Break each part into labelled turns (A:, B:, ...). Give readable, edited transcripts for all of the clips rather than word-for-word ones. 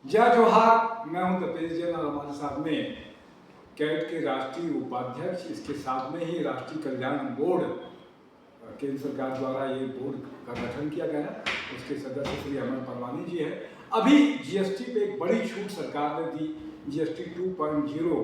A: जय जोहार। मैं हूं तपेश जैन और हमारे साथ में कैट के राष्ट्रीय उपाध्यक्ष, इसके साथ में ही राष्ट्रीय कल्याण बोर्ड, केंद्र सरकार द्वारा ये बोर्ड का गठन किया गया है, उसके सदस्य श्री अमर परवानी जी हैं। अभी जीएसटी पे एक बड़ी छूट सरकार ने दी, जीएसटी 2.0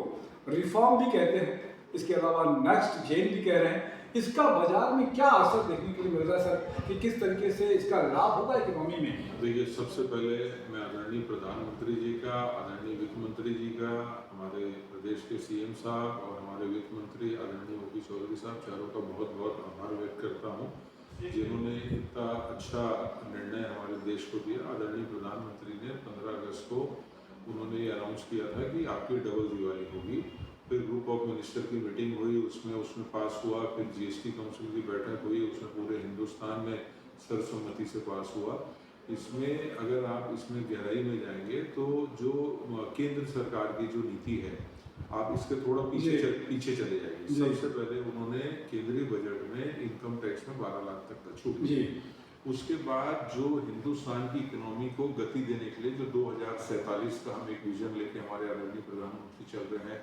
A: रिफॉर्म भी कहते हैं, इसके अलावा नेक्स्ट जेन भी कह रहे हैं। इसका बाजार में क्या असर देखने के लिए मिल रहा है सर, कि किस तरीके से इसका लाभ होगा इकोनॉमी में?
B: देखिए, सबसे पहले मैं आदरणीय प्रधानमंत्री जी का, आदरणीय वित्त मंत्री जी का, हमारे प्रदेश के सीएम साहब और हमारे वित्त मंत्री आदरणीय ओपी चौधरी साहब, चारों का बहुत बहुत आभार व्यक्त करता हूँ, जिन्होंने इतना अच्छा निर्णय हमारे देश को दिया। आदरणीय प्रधानमंत्री ने 15 अगस्त को उन्होंने ये अनाउंस किया था कि आपकी डबल दिवाली होगी। फिर ग्रुप ऑफ मिनिस्टर की मीटिंग हुई, उसमें पास हुआ। फिर जीएसटी काउंसिल की बैठक हुई, उसमें पूरे हिंदुस्तान में सर्वसम्मति से पास हुआ। इसमें अगर आप इसमें गहराई में जाएंगे तो जो केंद्र सरकार की जो नीति है, आप इसके थोड़ा पीछे चले जाएंगे। सबसे पहले उन्होंने केंद्रीय बजट में इनकम टैक्स में 12 लाख तक का छूट दी। उसके बाद जो हिंदुस्तान की इकोनॉमी को गति देने के लिए जो 2047 का हम एक विजन लेके हमारे आदरणीय प्रधानमंत्री चल रहे हैं,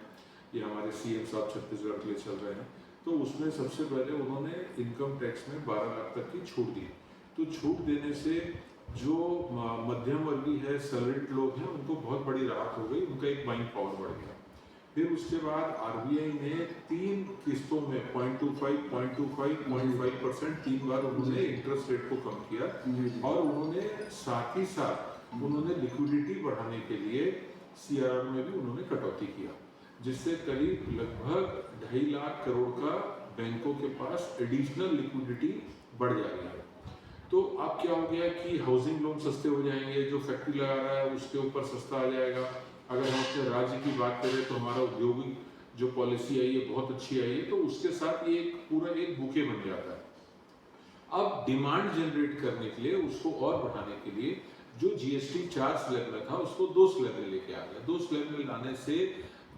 B: ये हमारे सीएम साहब छत्तीसगढ़ के लिए चल रहे हैं, तो उसमें सबसे पहले उन्होंने इनकम टैक्स में 12 लाख तक की छूट दी। तो छूट देने से जो मध्यम वर्गीय है, सैलरीड लोग हैं, उनको बहुत बड़ी राहत हो गई, उनका एक बाइंग पावर बढ़ गया। फिर उसके बाद आरबीआई ने 3 किस्तों में 0.25, 0.25, 0.5% 3 बार उन्होंने इंटरेस्ट रेट को कम किया। और उन्होंने साथ ही साथ उन्होंने लिक्विडिटी बढ़ाने के लिए सीआरआर में भी उन्होंने कटौती किया, जिससे करीब लगभग 2.5 लाख करोड़ का बैंकों के पास एडिशनल लिक्विडिटी बढ़ जाएगी। तो अब क्या हो गया कि हाउसिंग लोन सस्ते हो जाएंगे, जो फैक्ट्री लगा रहा है उसके ऊपर सस्ता आ जाएगा। अगर हम अपने राज्य की बात करें तो हमारा औद्योगिक जो पॉलिसी आई है बहुत अच्छी आई है, तो उसके साथ ये पूरा एक बुके बन जाता है। अब डिमांड जनरेट करने के लिए, उसको और बढ़ाने के लिए जो जीएसटी 4 स्लैब में था उसको 2 स्लैब में लेके आ गया। 2 स्लैब में लाने से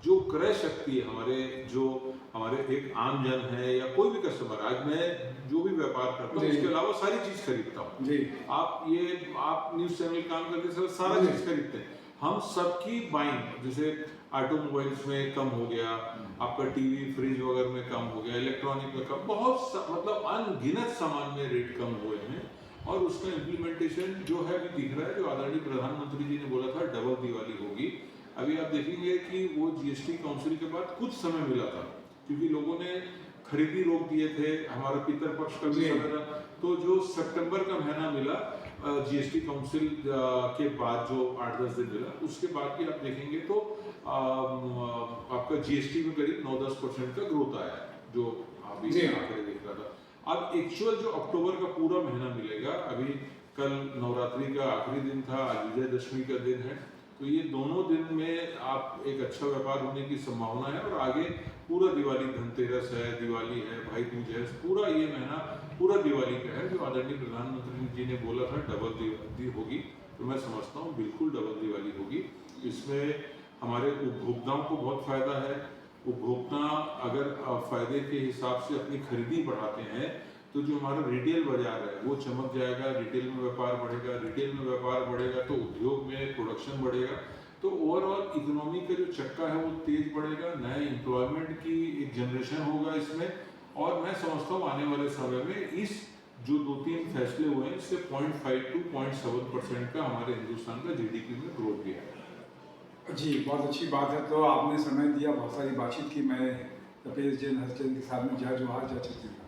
B: जो क्रय शक्ति है, हमारे एक आम जन है या कोई भी कस्टमर, आज मैं जो भी व्यापार करता हूँ उसके अलावा सारी चीज खरीदता हूँ। आप न्यूज चैनल काम करते समय सारा चीज खरीदते हैं। हम सबकी बाइंग, जैसे ऑटोमोबाइल्स में कम हो गया, आपका टीवी फ्रिज वगैरह में कम हो गया, इलेक्ट्रॉनिक में कम, मतलब अनगिनत सामान में रेट कम हुए हैं। और उसका इम्प्लीमेंटेशन जो है भी दिख रहा है, जो आदरणीय प्रधानमंत्री जी ने बोला था डबल दिवाली होगी। अभी आप देखेंगे कि वो जीएसटी काउंसिल के बाद कुछ समय मिला था, क्योंकि लोगों ने खरीदी रोक दिए थे, हमारा पितर पक्ष का भी समय था। तो जो सितंबर का महीना मिला जीएसटी काउंसिल के बाद, जो 8-10 दिन मिला, उसके बाद भी आप देखेंगे तो आपका जीएसटी में करीब 9-10% का ग्रोथ आया है, जो अभी आंकड़े देख रहा था। अब एक्चुअल जो अक्टूबर का पूरा महीना मिलेगा, अभी कल नवरात्रि का आखिरी दिन था, आज विजयदशमी का दिन है, तो ये दोनों दिन में आप एक अच्छा व्यापार होने की संभावना है। और आगे पूरा दिवाली, धनतेरस है, दिवाली है, भाई दूज है, पूरा ये महीना पूरा दिवाली का है। जो आदरणीय प्रधानमंत्री जी ने बोला था डबल दिवाली होगी, तो मैं समझता हूँ बिल्कुल डबल दिवाली होगी। इसमें हमारे उपभोक्ताओं को बहुत फायदा है। उपभोक्ता अगर फायदे के हिसाब से अपनी खरीदी बढ़ाते हैं तो जो हमारा रिटेल बाजार है वो चमक जाएगा, रिटेल में व्यापार बढ़ेगा, रिटेल में व्यापार बढ़ेगा तो उद्योग में प्रोडक्शन बढ़ेगा, तो ओवरऑल इकोनॉमी का जो चक्का है वो तेज बढ़ेगा, नए एम्प्लॉयमेंट की एक जनरेशन होगा इसमें। और मैं समझता हूँ आने वाले समय में इस जो 2-3 फैसले हुए हैं, इससे 0.5 to 0.7% का हमारे हिंदुस्तान का जीडीपी में ग्रोथ भी आएगा।
A: जी, बहुत अच्छी बात है। तो आपने समय दिया, बहुत सारी बातचीत की। मैं तपेश जैन हरिचंद के साथ में जय जोहार, जय छत्तीसगढ़।